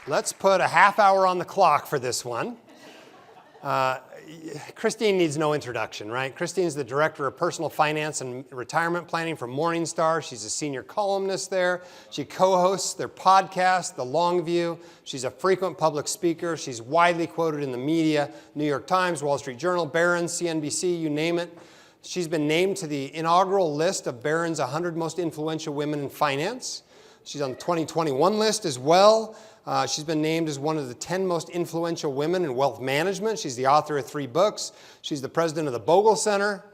Let's put a half hour on the clock for this one. Christine needs no introduction, right? Christine's the Director of Personal Finance and Retirement Planning for Morningstar. She's a senior columnist there. She co-hosts their podcast, The Long View. She's a frequent public speaker. She's widely quoted in the media, New York Times, Wall Street Journal, Barron's, CNBC, you name it. She's been named to the inaugural list of Barron's 100 Most Influential Women in Finance. She's on the 2021 list as well. She's been named as one of the 10 most influential women in wealth management. She's the author of 3 books. She's the president of the Bogle Center.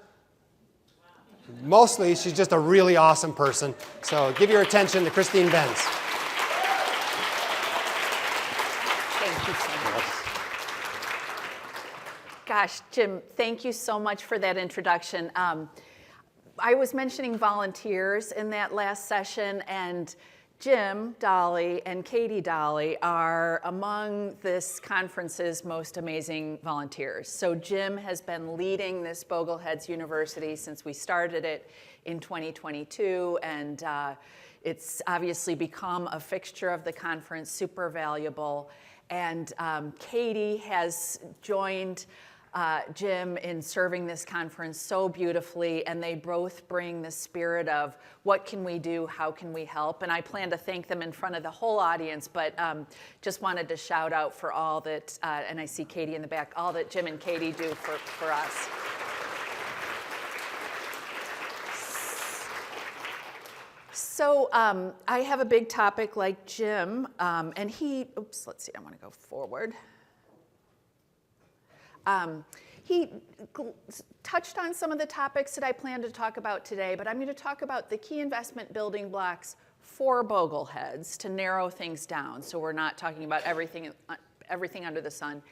Mostly, she's just a really awesome person. So give your attention to Christine Benz. Thank you so much. Gosh, Jim, thank you so much for that introduction. I was mentioning volunteers in that last session, and Jim Dolly and Katie Dolly are among this conference's most amazing volunteers. So Jim has been leading this Bogleheads University since we started it in 2022, and it's obviously become a fixture of the conference, super valuable. And Katie has joined Jim in serving this conference so beautifully, and they both bring the spirit of what can we do, how can we help, and I plan to thank them in front of the whole audience, but just wanted to shout out for all that, and I see Katie in the back, all that Jim and Katie do for us. So I have a big topic like Jim, and he, oops, let's see, I want to go forward. He touched on some of the topics that I plan to talk about today, but I'm going to talk about the key investment building blocks for Bogleheads to narrow things down, so we're not talking about everything under the sun.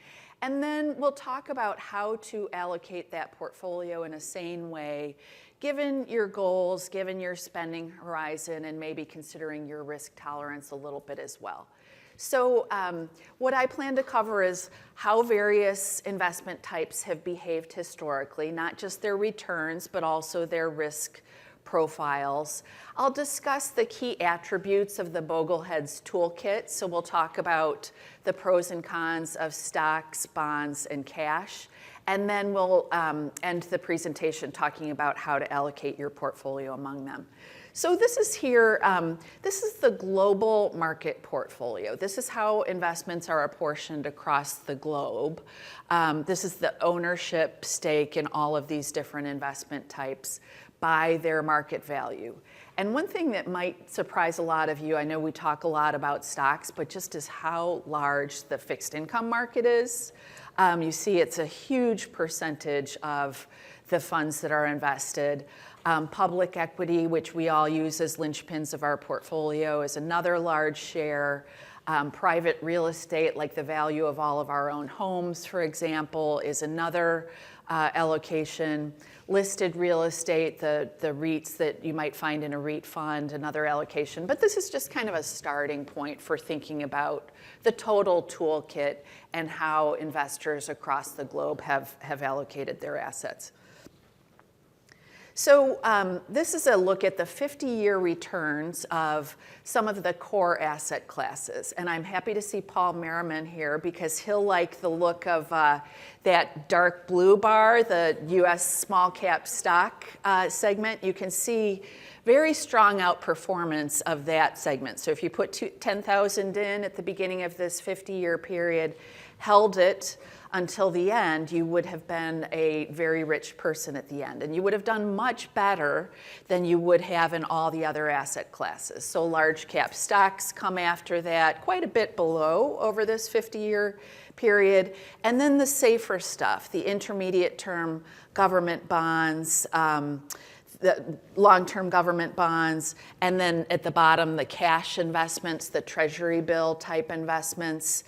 And then we'll talk about how to allocate that portfolio in a sane way, given your goals, given your spending horizon, and maybe considering your risk tolerance a little bit as well. So what I plan to cover is how various investment types have behaved historically, not just their returns, but also their risk profiles. I'll discuss the key attributes of the Bogleheads toolkit. So we'll talk about the pros and cons of stocks, bonds, and cash. And then we'll end the presentation talking about how to allocate your portfolio among them. So this is here, this is the global market portfolio. This is how investments are apportioned across the globe. This is the ownership stake in all of these different investment types by their market value. And one thing that might surprise a lot of you, I know we talk a lot about stocks, but just as how large the fixed income market is. You see it's a huge percentage of the funds that are invested. Public equity, which we all use as linchpins of our portfolio, is another large share. Private real estate, like the value of all of our own homes, for example, is another allocation. Listed real estate, the REITs that you might find in a REIT fund, another allocation. But this is just kind of a starting point for thinking about the total toolkit and how investors across the globe have allocated their assets. So this is a look at the 50-year returns of some of the core asset classes. And I'm happy to see Paul Merriman here because he'll like the look of that dark blue bar, the U.S. small cap stock segment. You can see very strong outperformance of that segment. So if you put 10,000 in at the beginning of this 50-year period, held it until the end, you would have been a very rich person at the end. And you would have done much better than you would have in all the other asset classes. So large cap stocks come after that, quite a bit below over this 50-year period. And then the safer stuff, the intermediate term government bonds, the long-term government bonds, and then at the bottom, the cash investments, the Treasury bill type investments.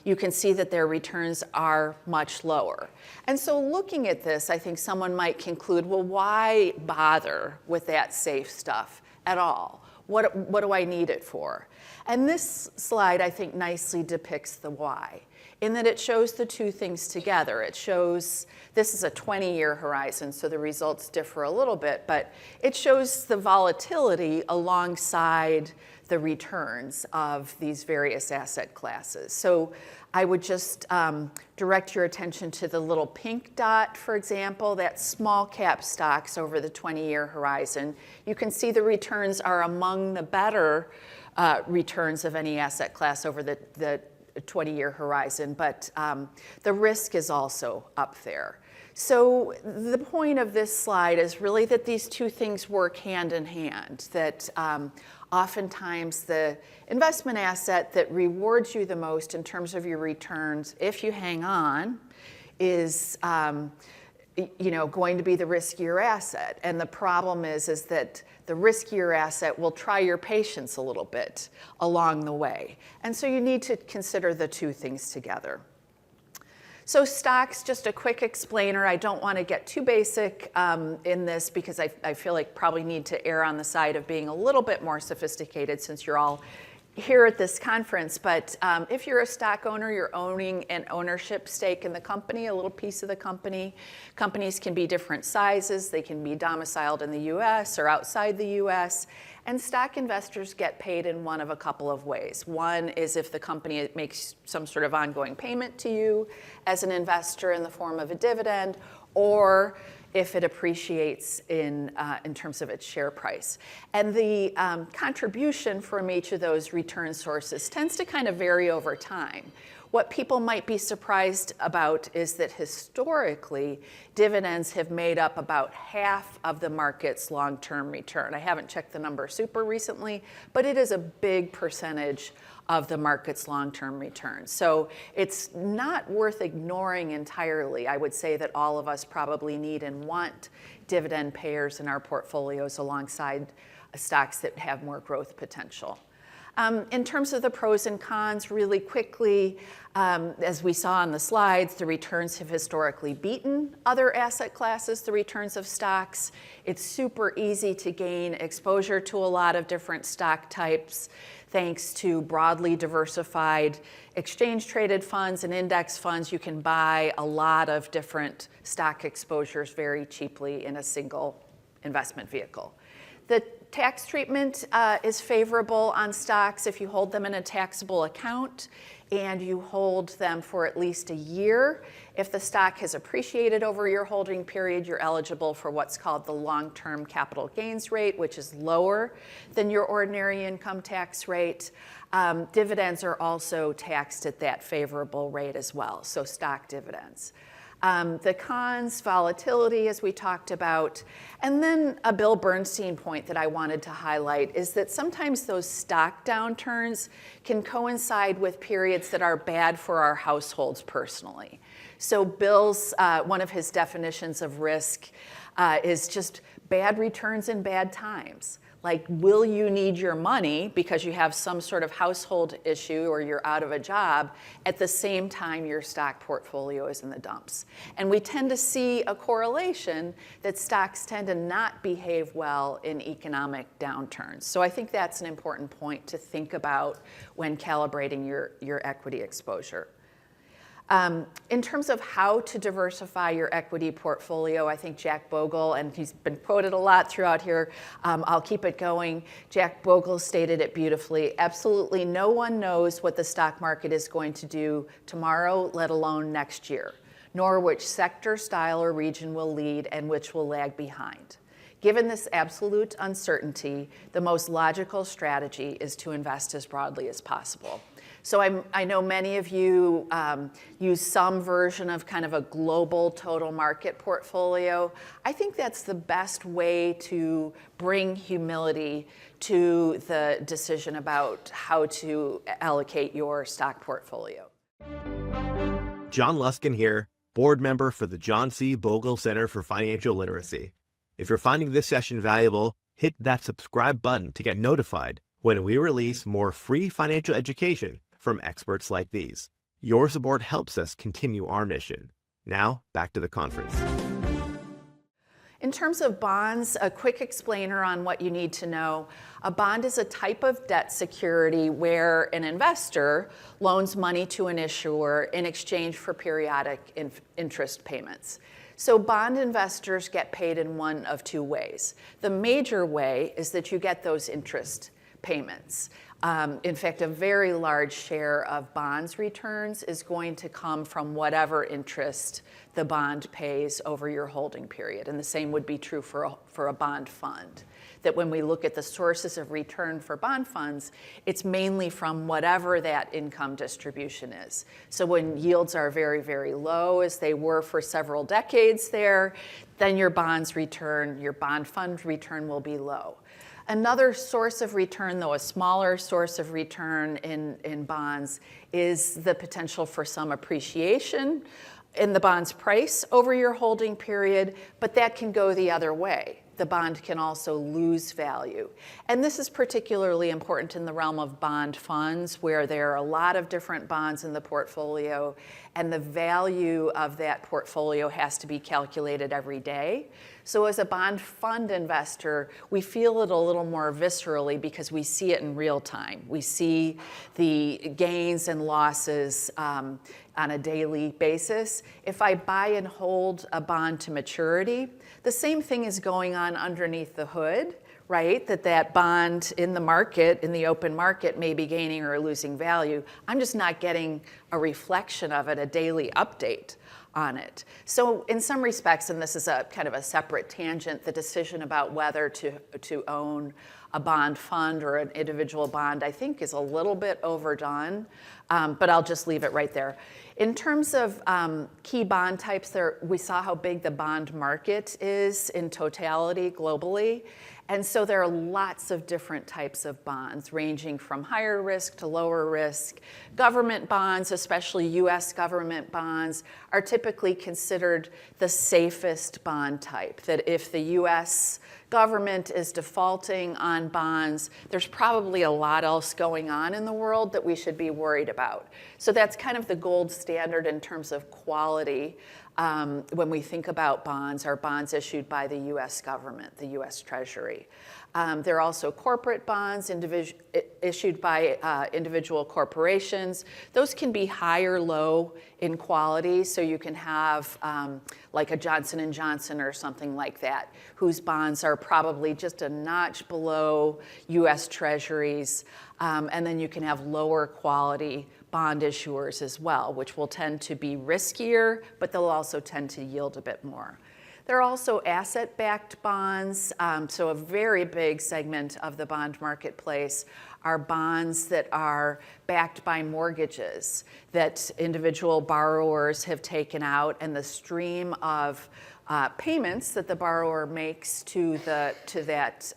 You can see that their returns are much lower. And so looking at this, I think someone might conclude, well, why bother with that safe stuff at all? What do I need it for? And this slide, I think, nicely depicts the why, in that it shows the two things together. It shows, this is a 20-year horizon, so the results differ a little bit, but it shows the volatility alongside the returns of these various asset classes. So I would just direct your attention to the little pink dot, for example, that's small cap stocks over the 20-year horizon. You can see the returns are among the better returns of any asset class over the 20-year horizon, but the risk is also up there. So the point of this slide is really that these two things work hand in hand, that oftentimes the investment asset that rewards you the most in terms of your returns, if you hang on, is going to be the riskier asset. And the problem is that the riskier asset will try your patience a little bit along the way. And so you need to consider the two things together. So stocks, just a quick explainer. I don't want to get too basic in this because I feel like probably need to err on the side of being a little bit more sophisticated since you're all here at this conference. But if you're a stock owner, you're owning an ownership stake in the company, a little piece of the company. Companies can be different sizes. They can be domiciled in the US or outside the US. And stock investors get paid in one of a couple of ways. One is if the company makes some sort of ongoing payment to you as an investor in the form of a dividend, or if it appreciates in terms of its share price. And the contribution from each of those return sources tends to kind of vary over time. What people might be surprised about is that historically, dividends have made up about half of the market's long-term return. I haven't checked the number super recently, but it is a big percentage of the market's long-term return. So it's not worth ignoring entirely. I would say that all of us probably need and want dividend payers in our portfolios alongside stocks that have more growth potential. In terms of the pros and cons, really quickly, as we saw on the slides, the returns have historically beaten other asset classes, the returns of stocks. It's super easy to gain exposure to a lot of different stock types thanks to broadly diversified exchange-traded funds and index funds. You can buy a lot of different stock exposures very cheaply in a single investment vehicle. The tax treatment is favorable on stocks if you hold them in a taxable account and you hold them for at least a year. If the stock has appreciated over your holding period, you're eligible for what's called the long-term capital gains rate, which is lower than your ordinary income tax rate. Dividends are also taxed at that favorable rate as well, so stock dividends. The cons, volatility, as we talked about. And then a Bill Bernstein point that I wanted to highlight is that sometimes those stock downturns can coincide with periods that are bad for our households personally. So Bill's, one of his definitions of risk is just bad returns in bad times. Like, will you need your money because you have some sort of household issue or you're out of a job at the same time your stock portfolio is in the dumps? And we tend to see a correlation that stocks tend to not behave well in economic downturns. So I think that's an important point to think about when calibrating your equity exposure. In terms of how to diversify your equity portfolio, I think Jack Bogle, and he's been quoted a lot throughout here, I'll keep it going. Jack Bogle stated it beautifully. Absolutely no one knows what the stock market is going to do tomorrow, let alone next year, nor which sector, style, or region will lead and which will lag behind. Given this absolute uncertainty, the most logical strategy is to invest as broadly as possible. So I know many of you use some version of kind of a global total market portfolio. I think that's the best way to bring humility to the decision about how to allocate your stock portfolio. John Luskin here, board member for the John C. Bogle Center for Financial Literacy. If you're finding this session valuable, hit that subscribe button to get notified when we release more free financial education from experts like these. Your support helps us continue our mission. Now, back to the conference. In terms of bonds, a quick explainer on what you need to know. A bond is a type of debt security where an investor loans money to an issuer in exchange for periodic interest payments. So bond investors get paid in one of two ways. The major way is that you get those interest payments. In fact, a very large share of bonds returns is going to come from whatever interest the bond pays over your holding period. And the same would be true for a bond fund. That when we look at the sources of return for bond funds, it's mainly from whatever that income distribution is. So when yields are very, very low, as they were for several decades there, then your bonds return, your bond fund return will be low. Another source of return, though a smaller source of return in bonds, is the potential for some appreciation in the bond's price over your holding period, but that can go the other way. The bond can also lose value. And this is particularly important in the realm of bond funds, where there are a lot of different bonds in the portfolio, and the value of that portfolio has to be calculated every day. So as a bond fund investor, we feel it a little more viscerally because we see it in real time. We see the gains and losses on a daily basis. If I buy and hold a bond to maturity, the same thing is going on underneath the hood, right? That bond in the market, in the open market, may be gaining or losing value. I'm just not getting a reflection of it, a daily update on it. So in some respects, and this is a kind of a separate tangent, the decision about whether to own a bond fund or an individual bond, I think is a little bit overdone, but I'll just leave it right there. In terms of key bond types, we saw how big the bond market is in totality globally. And so there are lots of different types of bonds, ranging from higher risk to lower risk. Government bonds, especially US government bonds, are typically considered the safest bond type. That if the US government is defaulting on bonds, there's probably a lot else going on in the world that we should be worried about. So that's kind of the gold standard in terms of quality. When we think about bonds, are bonds issued by the US government, the US Treasury. There are also corporate bonds issued by individual corporations. Those can be high or low in quality, so you can have like a Johnson & Johnson or something like that, whose bonds are probably just a notch below US Treasuries, and then you can have lower quality bond issuers as well, which will tend to be riskier, but they'll also tend to yield a bit more. There are also asset-backed bonds, so a very big segment of the bond marketplace are bonds that are backed by mortgages that individual borrowers have taken out, and the stream of payments that the borrower makes to that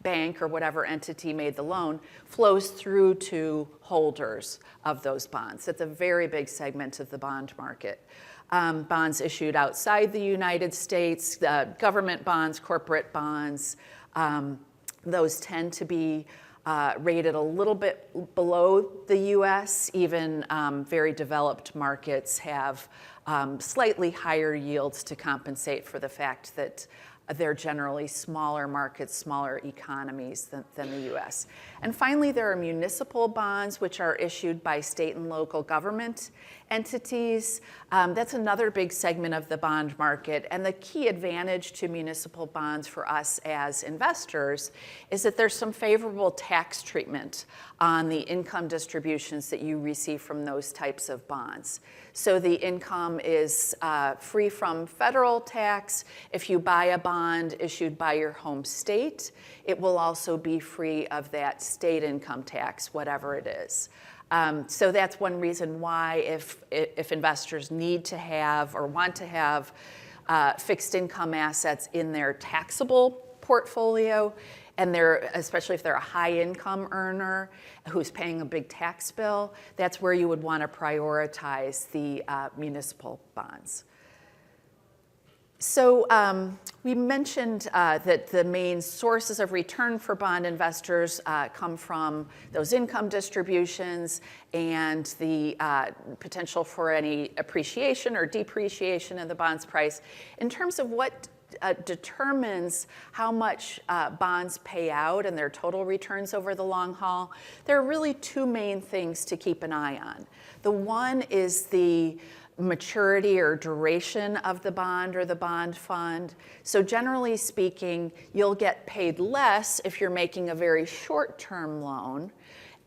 bank or whatever entity made the loan flows through to holders of those bonds. It's a very big segment of the bond market. Bonds issued outside the United States, government bonds, corporate bonds, those tend to be rated a little bit below the US. Even very developed markets have slightly higher yields to compensate for the fact that they're generally smaller markets, smaller economies than the US. And finally, there are municipal bonds, which are issued by state and local government entities. That's another big segment of the bond market. And the key advantage to municipal bonds for us as investors is that there's some favorable tax treatment on the income distributions that you receive from those types of bonds. So the income is free from federal tax. If you buy a bond issued by your home state, it will also be free of that state income tax, whatever it is. So that's one reason why if investors need to have or want to have fixed income assets in their taxable portfolio, and especially if they're a high income earner who's paying a big tax bill, that's where you would want to prioritize the municipal bonds. So we mentioned that the main sources of return for bond investors come from those income distributions and the potential for any appreciation or depreciation in the bond's price. In terms of what determines how much bonds pay out and their total returns over the long haul, there are really two main things to keep an eye on. The one is the maturity or duration of the bond or the bond fund. So generally speaking, you'll get paid less if you're making a very short-term loan,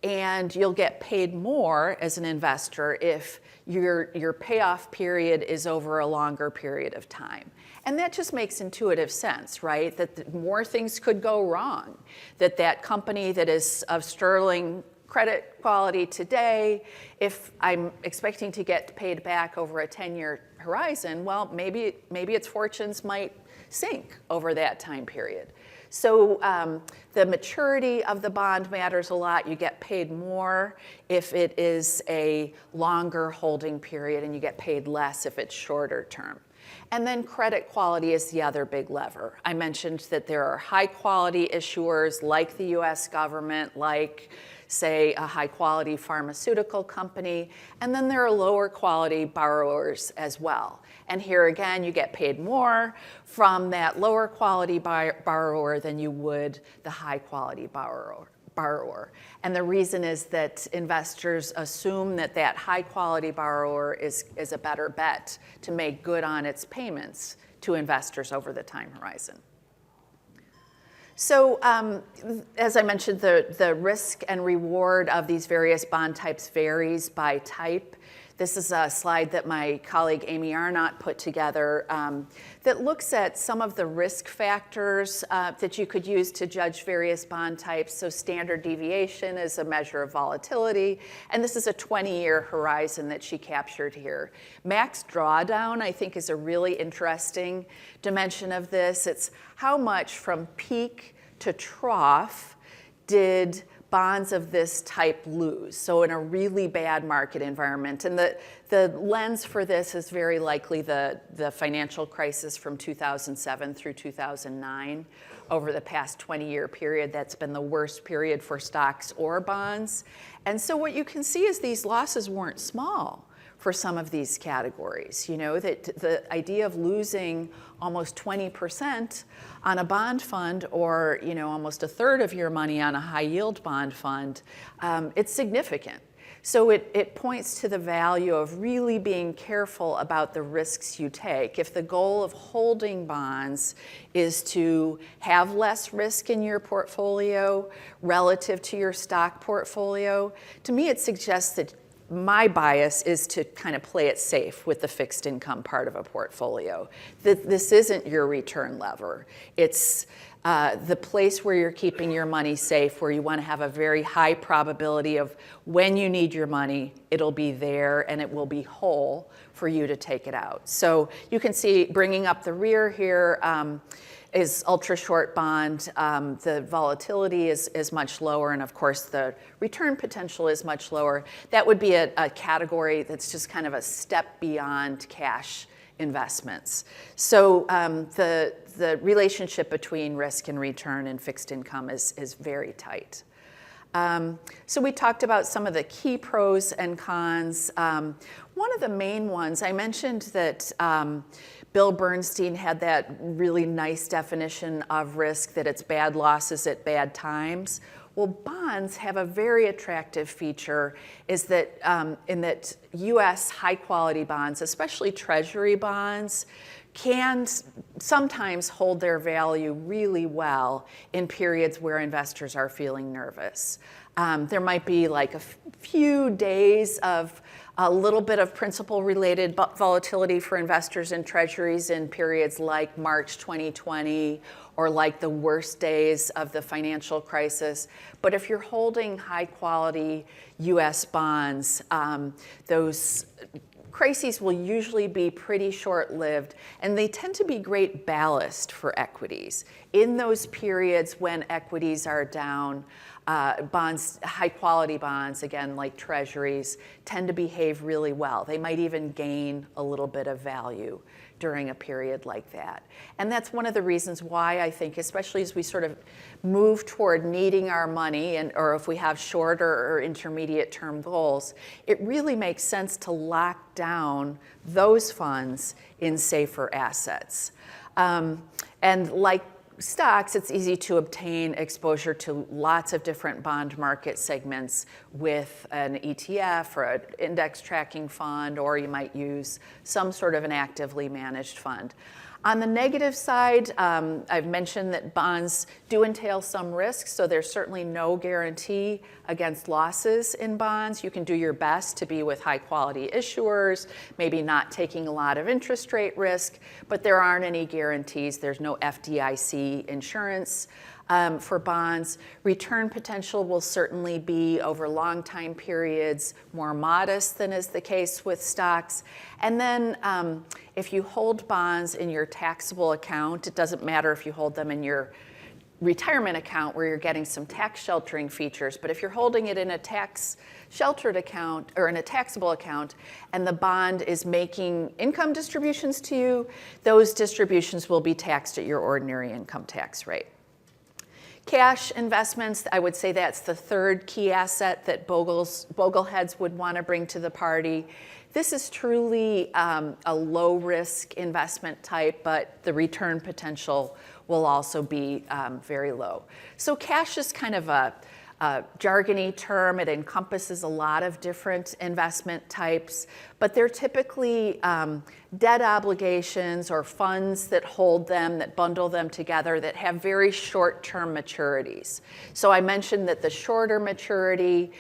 and you'll get paid more as an investor if your payoff period is over a longer period of time. And that just makes intuitive sense, right? That more things could go wrong, that company that is of sterling credit quality today, if I'm expecting to get paid back over a 10-year horizon, well, maybe its fortunes might sink over that time period. So the maturity of the bond matters a lot. You get paid more if it is a longer holding period, and you get paid less if it's shorter term. And then credit quality is the other big lever. I mentioned that there are high quality issuers like the US government, like say a high quality pharmaceutical company, and then there are lower quality borrowers as well. And here again, you get paid more from that lower quality borrower than you would the high quality borrower. And the reason is that investors assume that that high quality borrower is a better bet to make good on its payments to investors over the time horizon. So as I mentioned, the risk and reward of these various bond types varies by type. This is a slide that my colleague Amy Arnott put together that looks at some of the risk factors that you could use to judge various bond types. So standard deviation is a measure of volatility, and this is a 20-year horizon that she captured here. Max drawdown, I think, is a really interesting dimension of this. It's how much from peak to trough did bonds of this type lose, so in a really bad market environment. And the lens for this is very likely the financial crisis from 2007 through 2009. Over the past 20-year period, that's been the worst period for stocks or bonds. And so what you can see is these losses weren't small for some of these categories. You know, that the idea of losing almost 20% on a bond fund, or almost a third of your money on a high yield bond fund, it's significant. So it points to the value of really being careful about the risks you take. If the goal of holding bonds is to have less risk in your portfolio relative to your stock portfolio, to me it suggests that my bias is to kind of play it safe with the fixed income part of a portfolio. This isn't your return lever. It's the place where you're keeping your money safe, where you want to have a very high probability of when you need your money, it'll be there and it will be whole for you to take it out. So you can see, bringing up the rear here, is ultra short bond. The volatility is much lower, and of course the return potential is much lower. That would be a category that's just kind of a step beyond cash investments. So the relationship between risk and return in fixed income is very tight. So we talked about some of the key pros and cons. One of the main ones, I mentioned that Bill Bernstein had that really nice definition of risk, that it's bad losses at bad times. Well, bonds have a very attractive feature, is that in that US high quality bonds, especially Treasury bonds, can sometimes hold their value really well in periods where investors are feeling nervous. There might be like a few days of a little bit of principal-related volatility for investors in Treasuries in periods like March 2020 or like the worst days of the financial crisis. But if you're holding high-quality US bonds, those crises will usually be pretty short-lived, and they tend to be great ballast for equities. In those periods when equities are down, bonds, high-quality bonds, again, like Treasuries, tend to behave really well. They might even gain a little bit of value during a period like that. And that's one of the reasons why I think, especially as we sort of move toward needing our money, or if we have shorter or intermediate term goals, it really makes sense to lock down those funds in safer assets. And like stocks, it's easy to obtain exposure to lots of different bond market segments with an ETF or an index tracking fund, or you might use some sort of an actively managed fund. On the negative side, I've mentioned that bonds do entail some risk, so there's certainly no guarantee against losses in bonds. You can do your best to be with high quality issuers, maybe not taking a lot of interest rate risk, but there aren't any guarantees. There's no FDIC insurance for bonds. Return potential will certainly be over long time periods more modest than is the case with stocks. And then if you hold bonds in your taxable account, it doesn't matter if you hold them in your retirement account where you're getting some tax sheltering features, but if you're holding it in a tax sheltered account or in a taxable account and the bond is making income distributions to you, those distributions will be taxed at your ordinary income tax rate. Cash investments, I would say that's the third key asset that Bogleheads would want to bring to the party. This is truly a low risk investment type, but the return potential will also be very low. So cash is kind of a jargony term. It encompasses a lot of different investment types, but they're typically debt obligations or funds that hold them, that bundle them together, that have very short-term maturities. So I mentioned that the shorter maturity,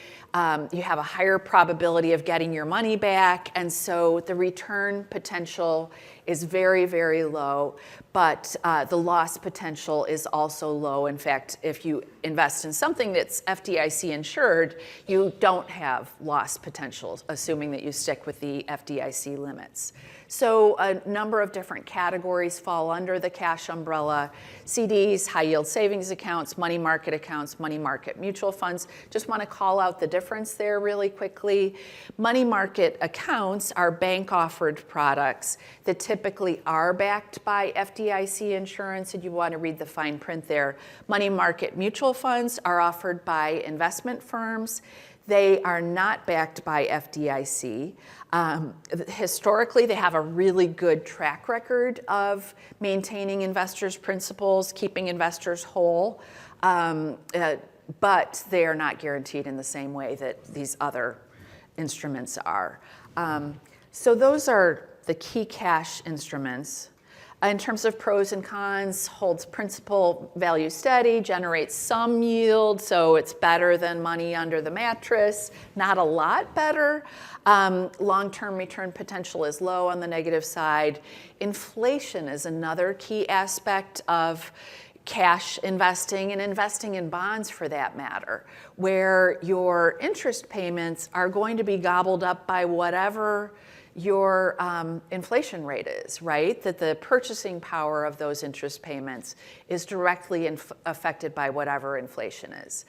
you have a higher probability of getting your money back, and so the return potential is very, very low, but the loss potential is also low. In fact, if you invest in something that's FDIC insured, you don't have loss potential, assuming that you stick with the FDIC limits. So a number of different categories fall under the cash umbrella: CDs, high yield savings accounts, money market mutual funds. Just want to call out the difference there really quickly. Money market accounts are bank offered products that typically are backed by FDIC insurance, and you want to read the fine print there. Money market mutual funds are offered by investment firms. They are not backed by FDIC. Historically, they have a really good track record of maintaining investors' principles, keeping investors whole, but they are not guaranteed in the same way that these other instruments are. So those are the key cash instruments. In terms of pros and cons, holds principal value steady, generates some yield, so it's better than money under the mattress, not a lot better. Long-term return potential is low on the negative side. Inflation is another key aspect of cash investing and investing in bonds for that matter, where your interest payments are going to be gobbled up by whatever your inflation rate is, right? That the purchasing power of those interest payments is directly affected by whatever inflation is.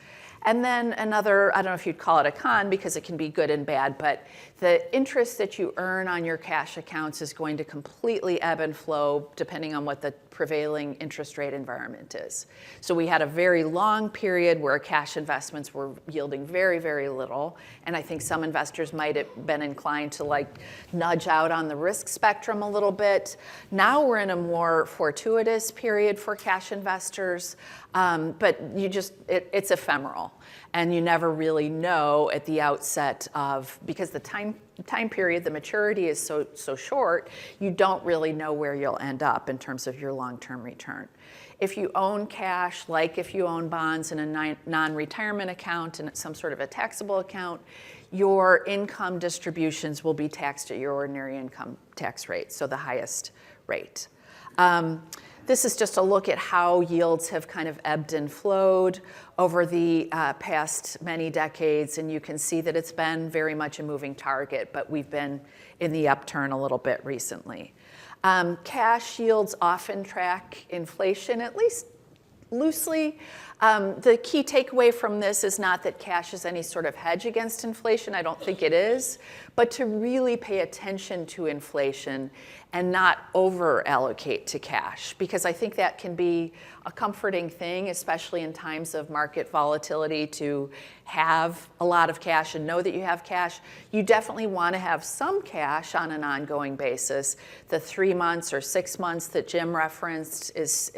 And then another, I don't know if you'd call it a con because it can be good and bad, but the interest that you earn on your cash accounts is going to completely ebb and flow depending on what the prevailing interest rate environment is. So we had a very long period where cash investments were yielding very, very little. And I think some investors might have been inclined to nudge out on the risk spectrum a little bit. Now we're in a more fortuitous period for cash investors, but it's ephemeral. And you never really know at the outset because the time period, the maturity is so short, you don't really know where you'll end up in terms of your long-term return. If you own cash, like if you own bonds in a non-retirement account and some sort of a taxable account, your income distributions will be taxed at your ordinary income tax rate, so the highest rate. This is just a look at how yields have kind of ebbed and flowed over the past many decades, and you can see that it's been very much a moving target, but we've been in the upturn a little bit recently. Cash yields often track inflation, at least loosely. The key takeaway from this is not that cash is any sort of hedge against inflation. I don't think it is, but to really pay attention to inflation and not over allocate to cash, because I think that can be a comforting thing, especially in times of market volatility, to have a lot of cash and know that you have cash. You definitely want to have some cash on an ongoing basis. The 3 months or 6 months that Jim referenced is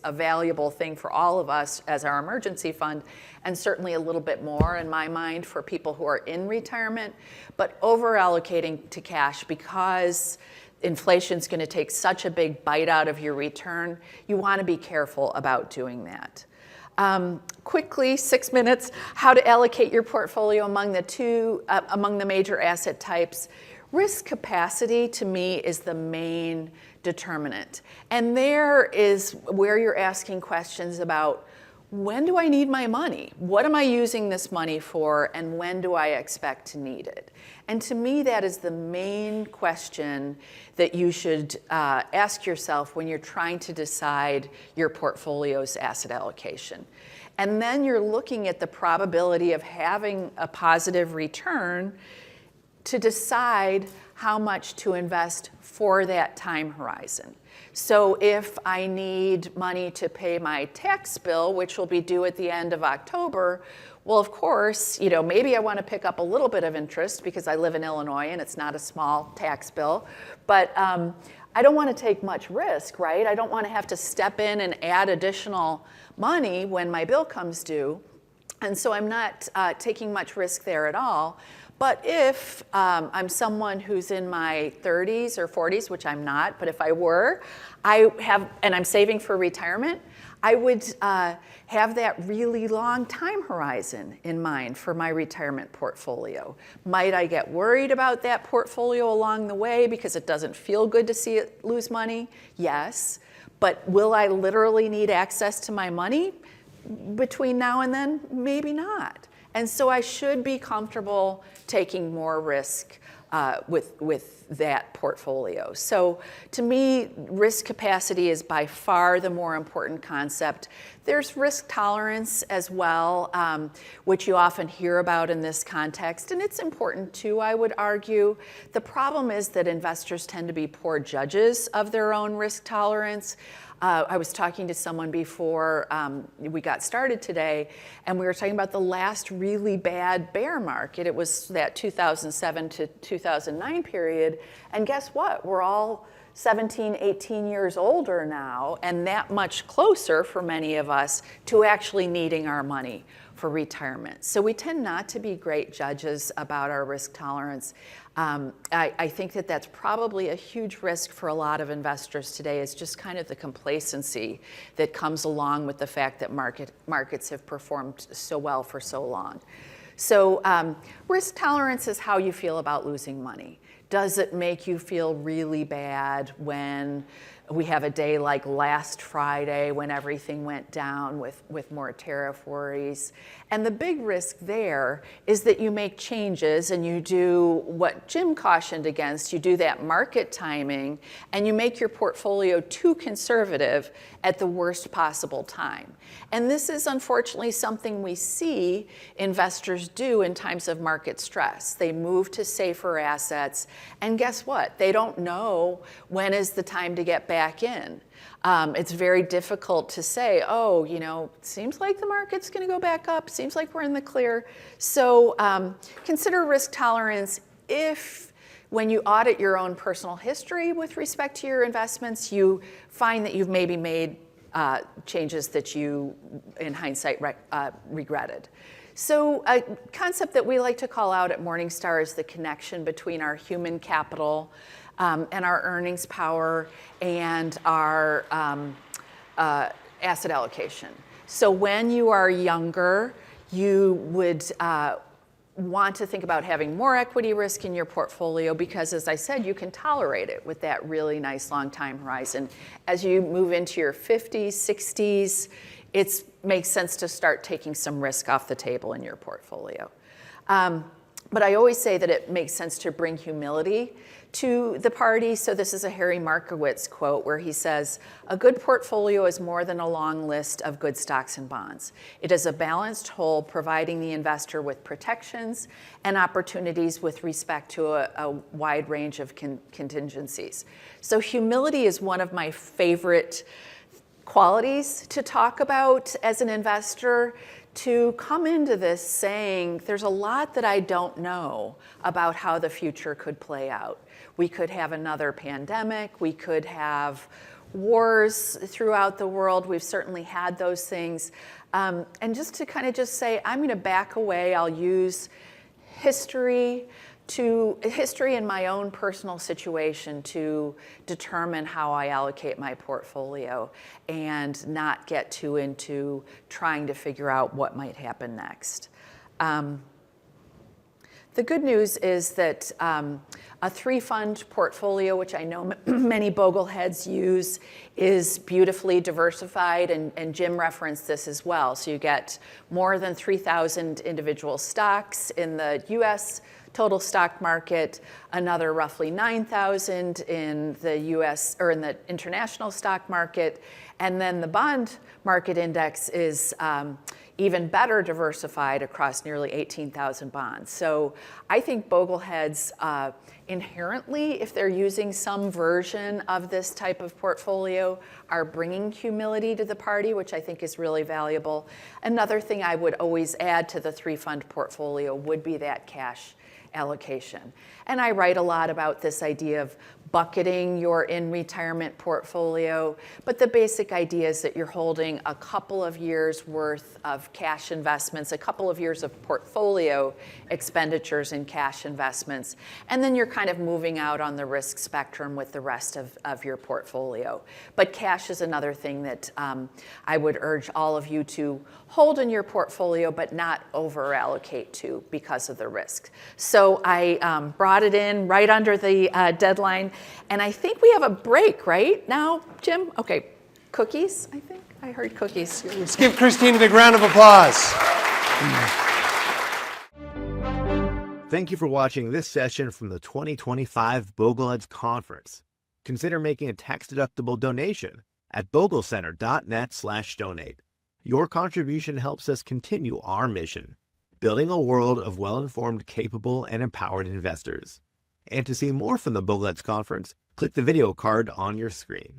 a valuable thing for all of us as our emergency fund, and certainly a little bit more in my mind for people who are in retirement. But over allocating to cash, because inflation's going to take such a big bite out of your return, you want to be careful about doing that. Quickly, 6 minutes, how to allocate your portfolio among the major asset types. Risk capacity, to me, is the main determinant. And there is where you're asking questions about, when do I need my money? What am I using this money for, and when do I expect to need it? And to me, that is the main question that you should ask yourself when you're trying to decide your portfolio's asset allocation. And then you're looking at the probability of having a positive return to decide how much to invest for that time horizon. So if I need money to pay my tax bill, which will be due at the end of October, well, of course, maybe I want to pick up a little bit of interest because I live in Illinois and it's not a small tax bill, but I don't want to take much risk, right? I don't want to have to step in and add additional money when my bill comes due. And so I'm not taking much risk there at all. But if I'm someone who's in my 30s or 40s, which I'm not, but if I were, and I'm saving for retirement, I would have that really long time horizon in mind for my retirement portfolio. Might I get worried about that portfolio along the way because it doesn't feel good to see it lose money? Yes. But will I literally need access to my money between now and then? Maybe not. And so I should be comfortable taking more risk with that portfolio. So to me, risk capacity is by far the more important concept. There's risk tolerance as well, which you often hear about in this context, and it's important too, I would argue. The problem is that investors tend to be poor judges of their own risk tolerance. I was talking to someone before we got started today, and we were talking about the last really bad bear market. It was that 2007 to 2009 period, and guess what? We're all 17, 18 years older now, and that much closer for many of us to actually needing our money for retirement. So we tend not to be great judges about our risk tolerance. I think that that's probably a huge risk for a lot of investors today, is just kind of the complacency that comes along with the fact that markets have performed so well for so long. So risk tolerance is how you feel about losing money. Does it make you feel really bad when we have a day like last Friday when everything went down with more tariff worries? And the big risk there is that you make changes and you do what Jim cautioned against. You do that market timing and you make your portfolio too conservative at the worst possible time. And this is unfortunately something we see investors do in times of market stress. They move to safer assets, and guess what? They don't know when is the time to get back in. It's very difficult to say, oh, seems like the market's going to go back up, seems like we're in the clear. So consider risk tolerance if, when you audit your own personal history with respect to your investments, you find that you've maybe made changes that you, in hindsight, regretted. So a concept that we like to call out at Morningstar is the connection between our human capital and our earnings power and our asset allocation. So when you are younger, you would want to think about having more equity risk in your portfolio because, as I said, you can tolerate it with that really nice long time horizon. As you move into your 50s, 60s, it makes sense to start taking some risk off the table in your portfolio. But I always say that it makes sense to bring humility to the party. So this is a Harry Markowitz quote where he says, "A good portfolio is more than a long list of good stocks and bonds. It is a balanced whole, providing the investor with protections and opportunities with respect to a wide range of contingencies." So humility is one of my favorite qualities to talk about as an investor, to come into this saying, there's a lot that I don't know about how the future could play out. We could have another pandemic. We could have wars throughout the world. We've certainly had those things. And just to kind of just say, I'm going to back away. I'll use history in my own personal situation to determine how I allocate my portfolio and not get too into trying to figure out what might happen next. The good news is that a three-fund portfolio, which I know many Bogleheads use, is beautifully diversified, and Jim referenced this as well. So you get more than 3,000 individual stocks in the US total stock market, another roughly 9,000 in the US or in the international stock market, and then the bond market index is even better diversified across nearly 18,000 bonds. So I think Bogleheads inherently, if they're using some version of this type of portfolio, are bringing humility to the party, which I think is really valuable. Another thing I would always add to the three-fund portfolio would be that cash allocation. And I write a lot about this idea of bucketing your in-retirement portfolio, but the basic idea is that you're holding a couple of years worth of cash investments, a couple of years of portfolio expenditures in cash investments, and then you're kind of moving out on the risk spectrum with the rest of your portfolio. But cash is another thing that I would urge all of you to hold in your portfolio, but not over-allocate to because of the risk. So I brought it in right under the deadline. And I think we have a break right now, Jim? Okay, cookies, I think. I heard cookies. Let's give Christine a big round of applause. Thank you for watching this session from the 2025 Bogleheads Conference. Consider making a tax-deductible donation at boglecenter.net/donate. Your contribution helps us continue our mission, building a world of well-informed, capable, and empowered investors. And to see more from the Bogleheads Conference, click the video card on your screen.